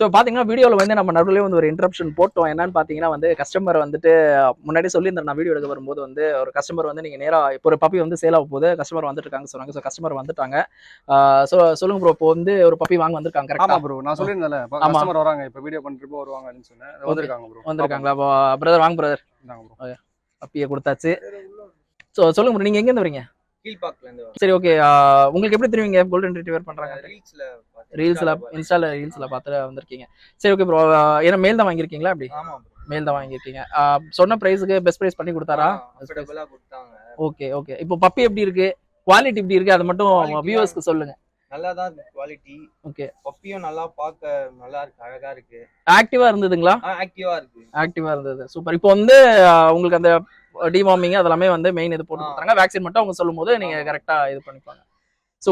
So பார்த்தீங்கன்னா வீடியோவில் வந்து நம்ம நடுவில் வந்து ஒரு இன்ட்ரப்ஷன் போட்டோம். என்னன்னு பார்த்தீங்கன்னா வந்து கஸ்டமர் வந்துட்டு முன்னாடி சொல்லியிருந்தேன். நான் வீடியோ எடுக்க வரும்போது வந்து ஒரு கஸ்டமர் வந்து நீங்கள் நேராக இப்போ ஒரு பப்பி வந்து சேல் ஆக போகுது, கஸ்டமர் வந்துட்டு இருக்காங்க சொன்னாங்க. ஸோ கஸ்டமர் வந்துட்டாங்க. சொல்லுங்க ப்ரோ, இப்போ வந்து ஒரு பப்பி வாங்க வந்திருக்காங்க ஆமா கரெக்டா? ப்ரோ, நான் சொல்லியிருந்தேன்ல ஆமா கஸ்டமர் வராங்க, இப்போ வீடியோ பண்ணிட்டு வருவாங்கன்னு சொன்னேன். வந்திருக்காங்க ப்ரோ. வந்திருக்காங்களா? அப்போ பிரதர் வாங்க பிரதர். இந்தாங்க ப்ரோ. பப்பியை கொடுத்தாச்சு. ஸோ சொல்லுங்க ப்ரோ, நீங்கள் எங்கேருந்து வரீங்க? கீழ்பாக்கலேருந்து வரோம். சரி, ஓகே. உங்களுக்கு எப்படி தெரியுங்க கோல்டன் ரிட்ரீவர் பண்றாங்க? ரீல்ஸ்ல இன்ஸ்டால பார்த்துட்டு வந்திருக்கீங்க. சரி, ஓகே ப்ரோ. ஏன்னா மேல் தான் வாங்கியிருக்கீங்களா? அப்படி ஆமா ப்ரோ. மேல் தான் வாங்கியிருக்கீங்க. சொன்ன பிரைஸுக்கு பெஸ்ட் பிரைஸ் பண்ணி கொடுத்தாரா? அஃபோர்டபிளா கொடுத்தாங்க. Okay, okay. இப்போ பப்பி எப்படி இருக்கு, குவாலிட்டி எப்படி இருக்கு, அது மட்டும் வியூவர்ஸ்க்கு சொல்லுங்க. நல்லா தான் இருக்கு குவாலிட்டி. ஓகே. பப்பியும் நல்லா பார்க்க நல்லா இருக்கு, அழகா இருக்கு. ஆக்டிவா இருந்ததுங்களா? ஆக்டிவா இருக்கு. ஆக்டிவா இருந்தது. சூப்பர். இப்போ வந்து உங்களுக்கு அந்த டிவார்மிங் அதெல்லாமே வந்து மெயின் இது போட்டு கொடுத்தாங்க. வேக்சின் மட்டும் அவங்க சொல்லும்போது நீங்க கரெக்டா இது பண்ணிப்பாங்க. ஸோ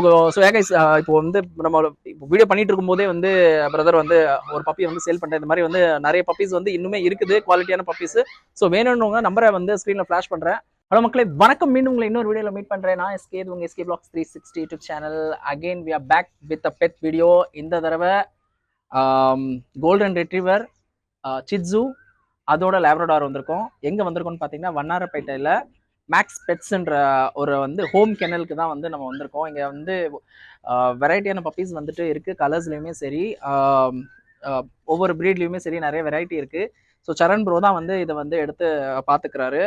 கைஸ், இப்போ வந்து நம்ம இப்போ வீடியோ பண்ணிட்டு இருக்கும்போதே வந்து பிரதர் வந்து ஒரு பப்பி வந்து சேல் பண்ணுறேன். இந்த மாதிரி வந்து நிறைய பப்பீஸ் வந்து இன்னுமே இருக்குது, குவாலிட்டியான பப்பீஸ். ஸோ வேணும்னு நம்பரை வந்து ஸ்க்ரீனில் ஃப்ளாஷ் பண்ணுறேன். ஹலோ மக்களே, வணக்கம். மீண்டும் உங்களை இன்னொரு வீடியோவில் மீட் பண்ணுறேன். நான் எஸ்கே, உங்கள் SK blogs 360 YouTube channel. Again we are back with a pet video. இந்த தடவை கோல்டன் ரெட்ரீவர், சிட்ஸு, அதோட லேப்ரடார் வந்திருக்கோம். எங்கே வந்திருக்கோம்னு பார்த்தீங்கன்னா வண்ணாரப்பேட்டையில் மேக்ஸ் பெட்ஸ்ன்ற ஒரு வந்து ஹோம் கெனலுக்கு தான் வந்து நம்ம வந்திருக்கோம். இங்கே வந்து வெரைட்டியான பப்பீஸ் வந்துட்டு இருக்குது. கலர்ஸ்லையுமே சரி, ஒவ்வொரு ப்ரீட்லேயுமே சரி நிறைய வெரைட்டி இருக்குது. ஸோ சரண் ப்ரோ தான் வந்து இதை வந்து எடுத்து பார்த்துக்கிறாரு.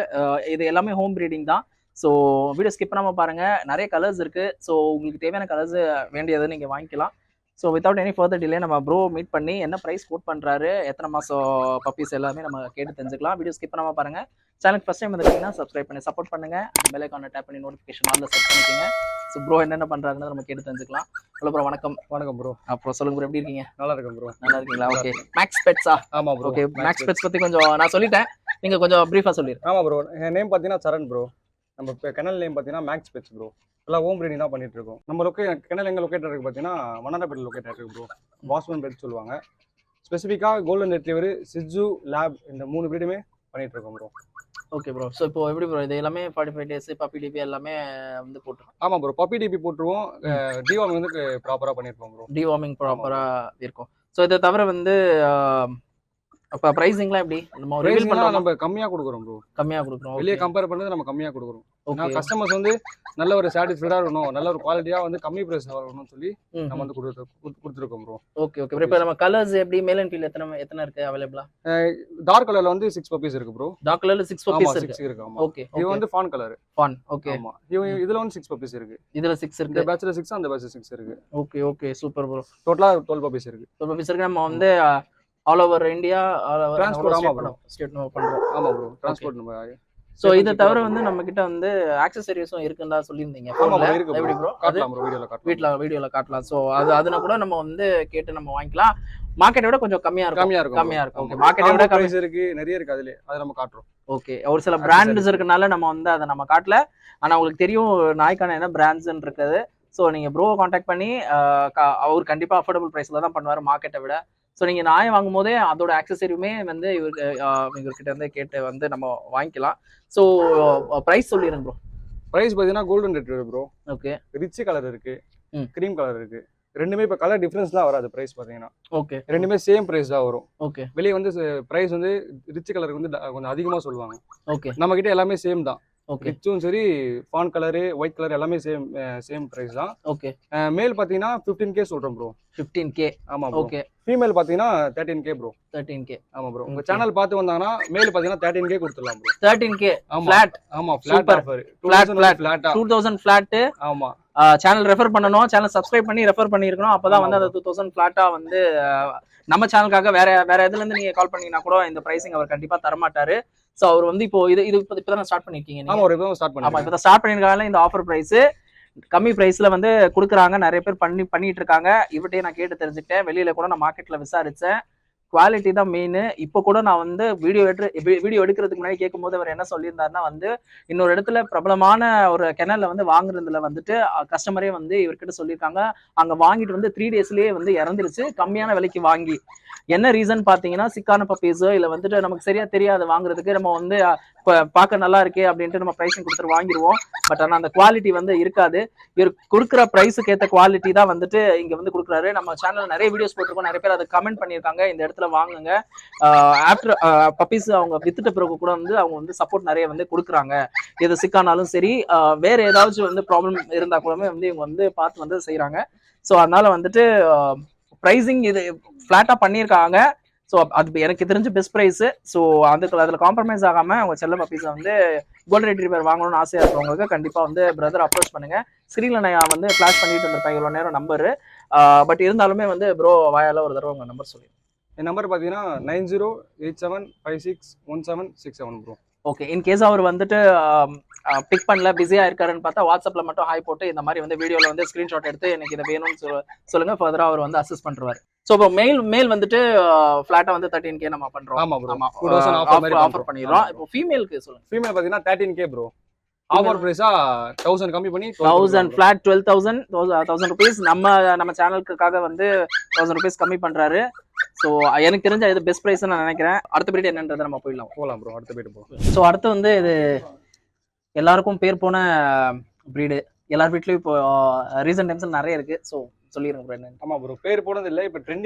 இது எல்லாமே ஹோம் ப்ரீடிங் தான். ஸோ வீடியோ ஸ்கிப் பண்ணாமல் பாருங்கள். நிறைய கலர்ஸ் இருக்குது. ஸோ உங்களுக்கு தேவையான கலர்ஸ் வேண்டியதை நீங்கள் வாங்கிக்கலாம். So without any further delay நம்ம ப்ரோ மீட் பண்ணி என்ன ப்ரைஸ் கோட் பண்ணுறாரு, எத்தனை மாதம் பப்பீஸ் எல்லாமே நம்ம கேட்டு தெரிஞ்சுக்கலாம். வீடியோ ஸ்கிப் பண்ணாமல் பாருங்கள். சேனலுக்கு ஃபஸ்ட் டைம் வந்துருக்கீங்கன்னா சப்ஸ்கிரைப் பண்ணி சப்போர்ட் பண்ணுங்கள். பெல் ஐகானை டேப் பண்ணி நோட்டிஃபிகேஷன் ஆல்ல செட் பண்ணிக்கோங்க. ஸோ ப்ரோ என்னென்ன பண்ணுறாங்கன்னு நம்ம கேட்டு தெரிஞ்சுக்கலாம். ஹலோ ப்ரோ, வணக்கம். வணக்கம் ப்ரோ. அப்புறம் சொல்லுங்க ப்ரோ, எப்படி இருக்கீங்க? நல்லா இருக்கேன் ப்ரோ. நல்லா இருக்கீங்களா? ஓகே. மேக்ஸ் பெட்ஸா? ஆமா ப்ரோ. ஓகே, மேக்ஸ் பெட்ஸ் பற்றி கொஞ்சம் நான் சொல்லிட்டேன், நீங்கள் கொஞ்சம் ப்ரீஃபாக சொல்லிடுங்க. ஆமா ப்ரோ, என் நேம் பார்த்தீங்கன்னா சரண் ப்ரோ. நம்ம இப்போ கெனல் நேம் பார்த்தீங்கன்னா மேக்ஸ் பெட்ஸ் ப்ரோ. எல்லாம் ஹோம் ப்ரீடிங் தான் பண்ணிட்டு இருக்கோம். நம்ம கெனல் எங்கே லொக்கேட் இருக்கு பார்த்தீங்கன்னா வண்ணாரப்பேட்டை லொக்கேட் இருக்கு ப்ரோ. பாஸ்மன் பெட் சொல்லுவாங்க. ஸ்பெசிஃபிக்காக கோல்டன் ரெட்ரீவர், சிட்ஸு, லேப் இந்த 3 ப்ரீடுமே பண்ணிட்டு இருக்கோம் ப்ரோ. Okay bro. ஸோ இப்போ எப்படி ப்ரோ, இது எல்லாமே 45 டேஸ் பப்பி டிபி எல்லாமே வந்து போட்டுருவோம்? ஆமாம் ப்ரோ, பப்பி டிபி போட்டுருவோம். டிவார்மிங் வந்து ப்ராப்பராக பண்ணியிருப்போம் ப்ரோ. டிவார்மிங் ப்ராப்பராக இருக்கும். ஸோ இதை தவிர வந்து அப்போ ப்ரைஸிங்லாம் எப்படி நம்ம ரிவீல் பண்ணுறோம்? நம்ம கம்மியாக கொடுக்குறோம் ப்ரோ. கம்மியாக கொடுக்குறோம். வெளியே கம்பேர் பண்ணது நம்ம கம்மியாக கொடுக்குறோம். ஓகே. கஸ்டமர்ஸ் வந்து நல்ல ஒரு சாட்டிஸ்ஃபைடாக இருக்கணும், நல்ல ஒரு குவாலிட்டியாக வந்து கம்மி ப்ரைஸ் வரணும்னு சொல்லி நம்ம வந்து கொடுத்துருக்கோம் ப்ரோ. Okay, okay. இப்போ நம்ம கலர்ஸ் எப்படி, மேல் அண்ட் ஃபீல் எத்தனை இருக்கு அவைலபிளா? டார்க் கலர்ல வந்து 6 பப்பீஸ் இருக்கு ப்ரோ. டார்க் கலர்ல 6 பப்பீஸ் இருக்கு. ஆமா. ஓகே. இது வந்து ஃபான் கலர். ஃபான். ஓகே. ஆமா. இதுல வந்து 6 பப்பீஸ் இருக்கு. இதுல 6 இருக்கு. இந்த பேட்ச்ல 6, அந்த பேட்ச்ல 6 இருக்கு. Okay, okay. Super bro. டோட்டலா 12 பப்பீஸ் இருக்கு. 12 பப்பீஸ் இருக்கு. நம்ம வந்து all over India, all over transport. ஆமா ப்ரோ, ஸ்டேட் நம்ம பண்றோம். ஆமா ப்ரோ, ட்ரான்ஸ்போர்ட் நம்ம. சோ இத தவிர வந்து நம்ம கிட்ட வந்து ஆக்சஸரீஸும் இருக்குன்னு சொல்லிருந்தீங்க. ஆமா ப்ரோ, இருக்கு. எப்படி ப்ரோ? காட்டலாம் ப்ரோ, வீடியோல காட்டலாம். சோ அதுனா கூட நம்ம வந்து கேட்டு நம்ம வாங்கிக்கலாம். மார்க்கெட்டை விட கொஞ்சம் கம்மியா இருக்கும். ஓகே. மார்க்கெட்டை விட பிரைஸ் இருக்கு, நிறைய இருக்கு. அது நம்ம காட்டுறோம். ஓகே. ஒரு சில பிராண்ட்ஸ் இருக்கனால நம்ம வந்து அதை நம்ம காட்டல. ஆனா உங்களுக்கு தெரியும் நாய்க்கான என்ன பிராண்ட்ஸ்ன்னு இருக்குது. ஸோ நீங்கள் ப்ரோவை காண்டாக்ட் பண்ணி அவர் கண்டிப்பாக அஃபோர்டபுள் ப்ரைஸில் தான் பண்ணுவார் மார்க்கெட்டை விட. ஸோ நீங்கள் நாயை வாங்கும் போதே அதோட ஆக்சசரியுமே வந்து இவர்கிட்ட இருந்து கேட்டு வந்து நம்ம வாங்கிக்கலாம். ஸோ ப்ரைஸ் சொல்லிடுங்க ப்ரோ. ப்ரைஸ் பார்த்தீங்கன்னா golden retriever bro. Okay. Rich colour இருக்கு, கிரீம் கலர் இருக்கு. ரெண்டுமே இப்போ கலர் டிஃபரன்ஸ்லாம் வராது ப்ரைஸ் பார்த்தீங்கன்னா. ஓகே. ரெண்டுமே சேம் ப்ரைஸ் தான் வரும். ஓகே. வெளியே வந்து ப்ரைஸ் வந்து ரிச் கலருக்கு வந்து கொஞ்சம் அதிகமாக சொல்லுவாங்க. ஓகே. நம்ம கிட்ட எல்லாமே சேம் தான். ஓகே. ரிச்சும் சரி, ஃபான் கலரு, ஒயிட் கலர் எல்லாமே சேம் பிரைஸ் தான். ஓகே. மேல் பாத்தீங்கன்னா 15K சொல்றோம் ப்ரோ. 15K. ஆமா ப்ரோ. ஓகே. ஃபீமேல் பாத்தீங்கன்னா 13K ப்ரோ. 13K. ஆமா ப்ரோ. உங்க சேனல் பார்த்து வந்தாங்கன்னா மேல் பாத்தீங்கன்னா 13K கொடுத்துடலாம் ப்ரோ. 13K flat. ஆமா, ஃபிளாட் ஆஃபர். 2000 ஃபிளாட். ஆமா. சேனல் ரெஃபர் பண்ணனும், சேனல் சப்ஸ்கிரைப் பண்ணி ரெஃபர் பண்ணிருக்கணும். அப்பதான் வந்து அந்த 2000 ஃபிளாட்டா வந்து நம்ம சேனலுக்காக வேற எதுல இருந்து நீங்க கால் பண்ணீங்கன்னா கூட இந்த பிரைசிங் அவர் கண்டிப்பா தர மாட்டாரு. சோ அவர் வந்து இப்போ இது இப்பதான் ஸ்டார்ட் பண்ணிருக்கீங்க நீங்க? ஆமா, ஒரு இப்போ ஸ்டார்ட் பண்ணி. ஆமா, இப்பதான் ஸ்டார்ட் பண்ணிருக்காங்க. இந்த ஆஃபர் பிரைஸ் கம்மி பிரைஸ்ல வந்து கொடுக்குறாங்க. நிறைய பேர் பண்ணிட்டு இருக்காங்க. இவர்கிட்டயே நான் கேட்டு தெரிஞ்சுக்கிட்டேன். வெளியில கூட நான் மார்க்கெட்ல விசாரிச்சேன். குவாலிட்டி தான் மெயின். இப்போ கூட நான் வந்து வீடியோ எடுக்கிறதுக்கு முன்னாடி கேட்கும்போது அவர் என்ன சொல்லியிருந்தாருன்னா வந்து இன்னொரு இடத்துல பிரபலமான ஒரு கெனல்ல வந்து வாங்குறதுல வந்துட்டு கஸ்டமரே வந்து இவர்கிட்ட சொல்லியிருக்காங்க. அங்க வாங்கிட்டு வந்து 3 டேஸ்லயே வந்து இறந்துருச்சு, கம்மியான விலைக்கு வாங்கி. என்ன ரீசன் பாத்தீங்கன்னா சிக்கான பப்பீஸோ இல்ல வந்துட்டு நமக்கு சரியா தெரியாது வாங்குறதுக்கு, நம்ம வந்து பார்க்க நல்லா இருக்கே அப்படின்ட்டு நம்ம பிரைசிங் கொடுத்துட்டு வாங்கிடுவோம். பட் ஆனா அந்த குவாலிட்டி வந்து இருக்காது. இவர் கொடுக்குற பிரைஸுக்கு ஏற்ற குவாலிட்டி தான் வந்துட்டு இங்க வந்து கொடுக்குறாரு. நம்ம சேனல்ல நிறைய வீடியோஸ் போட்டிருக்கோம், நிறைய பேர் அதை கமெண்ட் பண்ணியிருக்காங்க, இந்த இடத்துல வாங்குங்க. ஆஃப்டர் பப்பீஸ் அவங்க வித்துட்ட பிறகு கூட வந்து அவங்க வந்து சப்போர்ட் நிறைய வந்து கொடுக்குறாங்க. எது சிக்கானாலும் சரி, வேற ஏதாச்சும் வந்து ப்ராப்ளம் இருந்தா கூடமே வந்து இவங்க வந்து பார்த்து வந்து செய்யறாங்க. ஸோ அதனால வந்துட்டு ப்ரைசிங் இது ஃபிளாட்டா பண்ணியிருக்காங்க. ஸோ அது எனக்கு தெரிஞ்ச பெஸ்ட் ப்ரைஸ். ஸோ அதில் காம்ப்ரமைஸ் ஆகாம அவங்க செல்ல பப்பீஸை வந்து கோல்டன் ரெட்ரீவர் வாங்கணும்னு ஆசையா இருக்கிறவங்களுக்கு கண்டிப்பா வந்து பிரதர் அப்ரோச் பண்ணுங்க. ஸ்க்ரீன்ல நான் வந்து ஃபிளாஷ் பண்ணிட்டு இருந்திருப்பேன் இவ்வளோ நேரம் நம்பரு. பட் இருந்தாலுமே வந்து ப்ரோ வாயால ஒரு தடவை உங்க நம்பர் சொல்லி. என் நம்பர் பார்த்தீங்கன்னா 9087561767 ப்ரோ. ஓகே, இன் கேஸ் அவர் வந்துட்டு பிக் பண்ணல, பிஸியா இருக்காருன்னு பார்த்தா வாட்ஸ்அப்ல மட்டும் ஹாய் போட்டு இந்த மாதிரி வந்து வீடியோல வந்து ஸ்கிரீன்ஷாட் எடுத்து எனக்கு இதை வேணும்னு சொல்லுங்க. ஃபர்தரா அவர் வந்து அசிஸ்ட் பண்ணுவார். ஸோ இப்போ மேல் வந்துட்டு ஃபிளாட்டா வந்து 13K நம்ம பண்றோம். ஆமா ப்ரோ, ஆமா, 2000 ஆஃபர் பண்ணிடுறோம். இப்போ ஃபீமேலுக்கு சொல்லுங்க. ஃபீமேல் பார்த்தீங்கன்னா 13K ப்ரோ. ஆஃபர் பிரைஸா 1000 கம்மி பண்ணி 1000 ஃபிளாட் 12,000 rupees. நம்ம சேனலுக்காக வந்து 1000 rupees கம்மி பண்றாரு. ஸோ எனக்கு தெரிஞ்ச இது பெஸ்ட் ப்ரைஸ் நான் நினைக்கிறேன். அடுத்த பீரியட் என்னன்றதை நம்ம போயிடலாம் ப்ரோ. அடுத்த பீரியட் போகலாம். ஸோ அடுத்து வந்து இது எல்லாருக்கும் பேர் போன ப்ரீடு. எல்லார் வீட்லயும் இப்போ ரீசன்ட் டைம்ஸ்ல நிறைய இருக்கு. ஸோ சொல்லிடுங்க ப்ரோ என்ன. ஆமா ப்ரோ, பேர் போனது இல்லை, இப்போ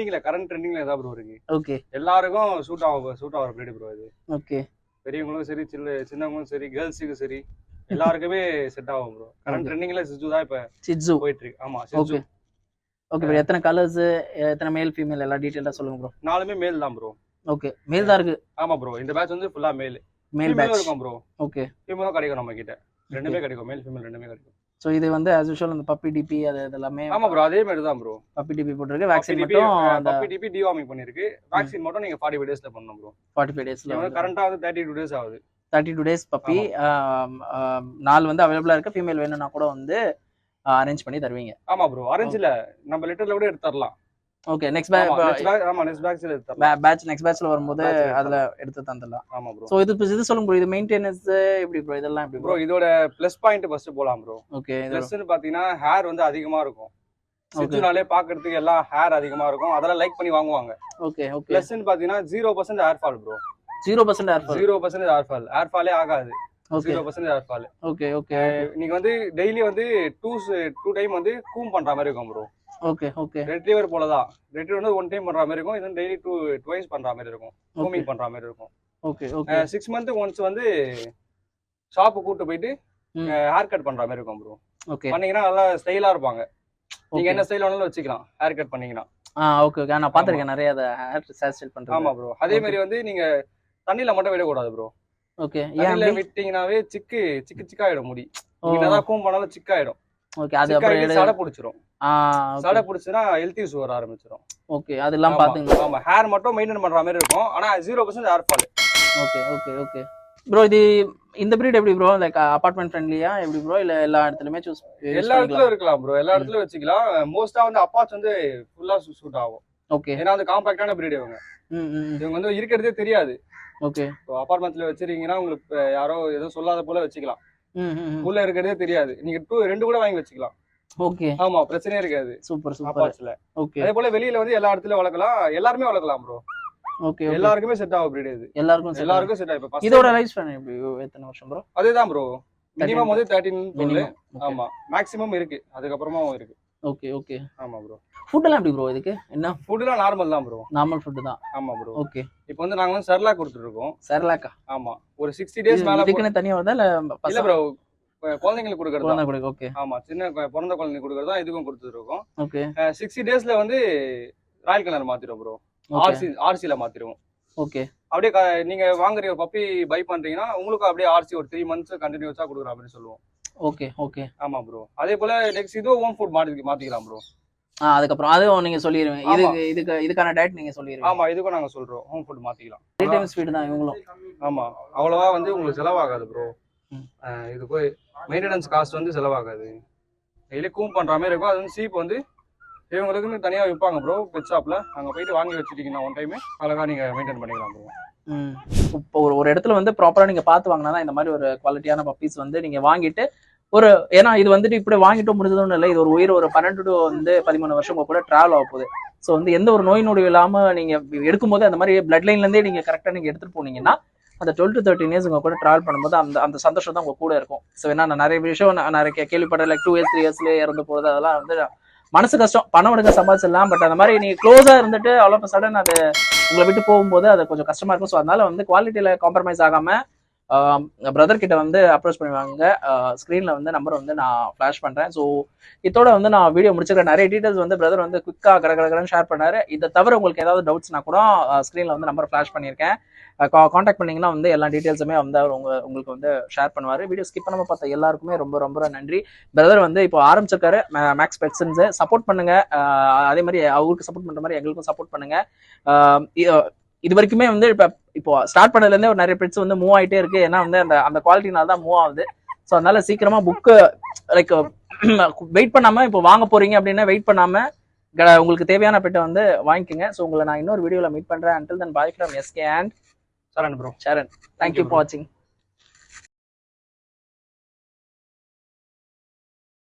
கரண்ட் ட்ரெண்டிங்ல ஏதாவது ப்ரோ இருக்கு. ஓகே, எல்லாருக்கும் சூட் ஆகிற ப்ரீடு ப்ரோ இது. ஓகே, பெரியவங்களும் சரி, சின்னவங்களும் சரி, கேர்ள்ஸுக்கும் சரி, எல்லாருக்குமே செட் ஆகும் ப்ரோ. கரண்ட் ட்ரெண்டிங்ல சிட்சு தான் இப்போ சிட்சு போயிட்டு இருக்கு. ஆமா, ஓகே ஓகே ப்ரோ. எத்தனை கலர்ஸ், எத்தனை மேல் ஃபீமேல் எல்லாம் டீடைலா சொல்லுங்க ப்ரோ. 4மே மேல் தான் ப்ரோ. ஓகே, மேல் தான் இருக்கு. ஆமா ப்ரோ, இந்த பேட்ச் வந்து ஃபுல்லா மேல் பேட்ச் இருக்கும் ப்ரோ. ஓகே, ஃபீமேலும் கிடைக்கும் நம்ம கிட்ட. ரெண்டுமே கிடைக்கும், மேல் ஃபீமேல் ரெண்டுமே கிடைக்கும். ஸோ இது வந்து as usual அந்த பப்பி டிபி அது எல்லாமே. ஆமா ப்ரோ, அதே மாதிரி தான் ப்ரோ. பப்பி டிபி போட்டுருக்கு. வேக்சின் மட்டும் அந்த பப்பி டிபி டிவார்மிங் பண்ணிருக்கு. வேக்சின் மட்டும் நீங்க 45 டேஸ்ல பண்ணனும் ப்ரோ. 45 டேஸ்ல வந்து கரண்டா வந்து 32 டேஸ் ஆகுது. 32 டேஸ் பப்பி. நாள் வந்து அவைலபிளா இருக்கு. ஃபீமேல் வேணும்னா கூட வந்து அரேஞ்ச் பண்ணி தருவீங்க. ஆமா ப்ரோ, அரேஞ்ச் இல்ல, நம்ம லெட்டர்ல கூட எடுத்து தரலாம். ஓகே, நெக்ஸ்ட் பேட்ச் எடுத்து தரலாம். நெக்ஸ்ட் பேட்ச்ல வரும்போது அதுல எடுத்து தந்தலாம். ஆமா ப்ரோ. சோ இது சொல்லுங்க ப்ரோ, இது மெயின்டெனன்ஸ் எப்படி ப்ரோ, இதெல்லாம் எப்படி ப்ரோ? இதோட ப்ளஸ் பாயிண்ட் ஃபர்ஸ்ட் போலாம் ப்ரோ. ஓகே, ப்ளஸ்னு பாத்தீங்கன்னா ஹேர் வந்து அதிகமா இருக்கும். சிச்சுனாலே பாக்குறதுக்கு எல்லாம் ஹேர் அதிகமா இருக்கும், அதெல்லாம் லைக் பண்ணி வாங்குவாங்க. Okay okay. ப்ளஸ்னு பாத்தீங்கன்னா 0% hair fall bro. 0% hair fall. 0% hair ஃபாலே ஆகாது. 0% ஹேர் ஃபால். Okay okay. நீங்க வந்து டெய்லி வந்து 2 டைம் வந்து கூம் பண்ற மாதிரி இருக்கும் ப்ரோ. Okay okay. ரெட்ரீவர் போலதான். ரெட்ரீவர் வந்து 1 டைம் பண்ற மாதிரி இருக்கும், இது டெய்லி ட்வைஸ் பண்ற மாதிரி இருக்கும், கூமிங் பண்ற மாதிரி இருக்கும். Okay okay. 6 month ஒன்ஸ் வந்து ஷாப் கூட்டி போயிட்டு ஹேர் கட் பண்ற மாதிரி இருக்கும் ப்ரோ. ஓகே, பண்ணீங்கன்னா நல்லா ஸ்டைலா இருப்பாங்க. நீங்க என்ன ஸ்டைல் வேணாலும் வச்சுக்கலாம் ஹேர் கட் பண்ணீங்கன்னா. Okay okay. நான் பாத்திருக்கேன் நிறைய அத ஹேர் ஸ்டைல் பண்றாங்க. ஆமா ப்ரோ. அதே மாதிரி வந்து நீங்க தண்ணில மட்டும் விட கூடாது ப்ரோ. ஓகே, தண்ணில விட்டீங்கனாவே சிக்காயிடும் முடி. நீங்க ஏதாவது கூம் பண்ணாலும் சிக்காயிடும். ஓகே, அது அப்புறம் சடை பிடிச்சிரும். சடை பிடிச்சுனா ஹெல்த் இஷ்யூ வர ஆரம்பிச்சிரும். ஓகே, அதெல்லாம் பாத்துங்க. ஆமா, ஹேர் மட்டும் மெயின்டைன் பண்ற மாதிரி இருக்கும், ஆனா 0% hair fall. Okay okay okay bro. இந்த பிரீட் எப்படி ப்ரோ, லைக் அபார்ட்மெண்ட் ஃப்ரெண்ட்லியா எப்படி ப்ரோ, இல்ல எல்லா இடத்துலயுமே எல்லா இடத்துலயும் இருக்கலாம் ப்ரோ, எல்லா இடத்துலயும் வச்சுக்கலாம். மோஸ்டா வந்து அப்பாச் வந்து ஃபுல்லா சூட் ஆகும். ஓகே, ஏன்னா வந்து காம்பாக்டான பிரீட் இவங்க வந்து இருக்கிறதே தெரியாது. ஓகே, அபார்ட்மெண்ட்ல வச்சிருக்கீங்கன்னா உங்களுக்கு யாரோ ஏதோ சொல்லாத போல வச்சுக்கலாம். உள்ள இருக்கிறதே தெரியாது, நீங்க 2 கூட வாங்கி வச்சுக்கலாம். ஓகே, ஆமா, பிரச்சனையே இருக்காது. Super super. அப்பாச்ல ஓகே. அதே போல வெளியில வந்து எல்லா இடத்துலயும் வளர்க்கலாம், எல்லாருமே வளர்க்கலாம் ப்ரோ. ஓகே, எல்லாருக்குமே செட் ஆகும் பிரீட் இது. எல்லாருக்கும் செட் ஆகும். இதோட லைஃப் ஸ்பேன் எப்படி, எத்தனை வருஷம் ப்ரோ? அதேதான் ப்ரோ, மினிமம் வந்து 13. ஆமா, மேக்ஸிமம் இருக்கு, அதுக்கு அப்புறமாவும் இருக்கு. Okay okay. ஆமா ப்ரோ. ஃபுட் எல்லாம் எப்படி ப்ரோ இதுக்கு? என்ன ஃபுட்லாம் நார்மல் தான் ப்ரோ. நார்மல் ஃபுட் தான். ஆமா ப்ரோ. ஓகே. இப்போ வந்து நாங்க வந்து சர்லாக் கொடுத்துட்டு இருக்கோம். சர்லாக்கா? ஆமா, ஒரு 60 டேஸ் மேல. இதுக்குன்னு தனியா வருதா இல்ல ப்ரோ, குழந்தைங்களுக்கு கொடுக்கறது. ஓகே. ஆமா, சின்ன பிறந்த குழந்தைங்களுக்கு கொடுக்கறதா இதுக்கும் கொடுத்துட்டு இருக்கோம். ஓகே. 60 டேஸ்ல வந்து ராயல் கலர் மாத்திரும் ப்ரோ. ஆர்சில மாத்திரும். ஓகே. அப்படியே நீங்க வாங்குற பப்பி பை பண்றீங்கன்னா உங்களுக்கு அப்படியே ஆர்சி ஒரு 3 months கண்டினியூஸா கொடுக்குற மாதிரி சொல்லுவோம். Okay okay. ஆமா ப்ரோ. அதே போல நெக்ஸ்ட் இது ஹோம் ஃபுட் மாத்திக்கலாம் ப்ரோ. அதுக்கப்புறம் அதுவும் நீங்க சொல்லிடுவீங்க. இதுக்கான டயட் நீங்க சொல்லிடுவீங்க. ஆமா, இதுக்கும் நாங்க சொல்றோம், ஹோம் ஃபுட் மாத்திக்கலாம். 3 டைம்ஸ் ஃபீட் தான் இவங்களும். ஆமா, அவ்வளவா வந்து உங்களுக்கு செலவாகாது ப்ரோ. இது போய் மெயின்டெனன்ஸ் காஸ்ட் வந்து செலவாகாது. டெய்லி கூம் பண்ற மாதிரி இருக்கும். அது வந்து சீப் வந்து இவங்களுக்குன்னு தனியா விற்பாங்க ப்ரோ, பெட் ஷாப்ல. அங்க போயிட்டு வாங்கி வச்சுட்டீங்கன்னா 1 டைம் அழகா நீங்க மெயின்டைன் பண்ணிக்கலாம் ப்ரோ. இப்போ ஒரு இடத்துல வந்து ப்ராப்பரா நீங்க பார்த்து வாங்கினா இந்த மாதிரி ஒரு குவாலிட்டியான பப்பீஸ் வந்து நீங்க வாங்கிட்டு ஏன்னா இது வந்துட்டு இப்படி வாங்கிட்டு முடிஞ்சதுன்னு இல்லை, இது ஒரு 12 to 13 வருஷம் கூட டிராவல் ஆக போகுது. ஸோ வந்து எந்த ஒரு நோய் நொடி இல்லாமல் நீங்கள் எடுக்கும்போது அந்த மாதிரி பிளட் லைன்லேருந்தே நீங்கள் கரெக்டாக நீங்கள் எடுத்துகிட்டு போனீங்கன்னா அந்த 12 to 13 இயர்ஸ் உங்க கூட ட்ராவல் பண்ணும்போது அந்த சந்தோஷம் தான் உங்க கூட இருக்கும். ஸோ ஏன்னா நான் நிறைய விஷயம் நான் நிறைய கேள்விப்பட்டேன், லைக் 2 years 3 yearsலேயே இறந்து போகிறது, அதெல்லாம் வந்து மனசு கஷ்டம். பணம் எடுக்க சம்பாதிச்சிடலாம், பட் அந்த மாதிரி நீங்க க்ளோஸா இருந்துட்டு ஆல் ஆஃப் சடன் அது உங்களை விட்டு போகும்போது அது கொஞ்சம் கஷ்டமா இருக்கும். ஸோ அதனால வந்து குவாலிட்டியில காம்ப்ரமைஸ் ஆகாம பிரதர் கிட்ட வந்து அப்ரோச் பண்ணுவாங்க. ஸ்க்ரீன்ல வந்து நம்பர் வந்து நான் ஃபிளாஷ் பண்றேன். ஸோ இதோட வந்து நான் வீடியோ முடிச்சிருக்கேன். நிறைய டீடைல்ஸ் வந்து பிரதர் வந்து குவிக்கா கடகடன்னு ஷேர் பண்ணாரு. இதை தவிர உங்களுக்கு ஏதாவது டவுட்ஸ்னா கூட ஸ்க்ரீன்ல வந்து நம்பர் ஃபிளாஷ் பண்ணியிருக்கேன். காண்டாக்ட் பண்ணீங்கன்னா வந்து எல்லா டீடைல்ஸுமே வந்து அவர் உங்களுக்கு வந்து ஷேர் பண்ணுவார். வீடியோ ஸ்கிப் பண்ணாம பார்த்த எல்லாருக்குமே ரொம்ப ரொம்ப நன்றி. பிரதர் வந்து இப்போ ஆரம்பிச்சிருக்காரு மேக்ஸ் பெட்ஸ், சப்போர்ட் பண்ணுங்க. அதே மாதிரி அவருக்கு சப்போர்ட் பண்ற மாதிரி எங்களுக்கும் சப்போர்ட் பண்ணுங்க. இது வரைக்குமே வந்து இப்போ ஸ்டார்ட் பண்ணதுலேருந்தே ஒரு நிறைய பெட்ஸ் வந்து மூவ் ஆகிட்டே இருக்கு. ஏன்னா வந்து அந்த குவாலிட்டினால தான் மூவ் ஆகுது. ஸோ அதனால சீக்கிரமா புக்கு லைக் வெயிட் பண்ணாம இப்போ வாங்க போறீங்க அப்படின்னா வெயிட் பண்ணாம உங்களுக்கு தேவையான பெட்டை வந்து வாங்கிக்கோங்க. ஸோ உங்களை நான் இன்னொரு வீடியோவில் மீட் பண்றேன். until then bye from SK and Sharan bro. Sharan. Thank you for watching.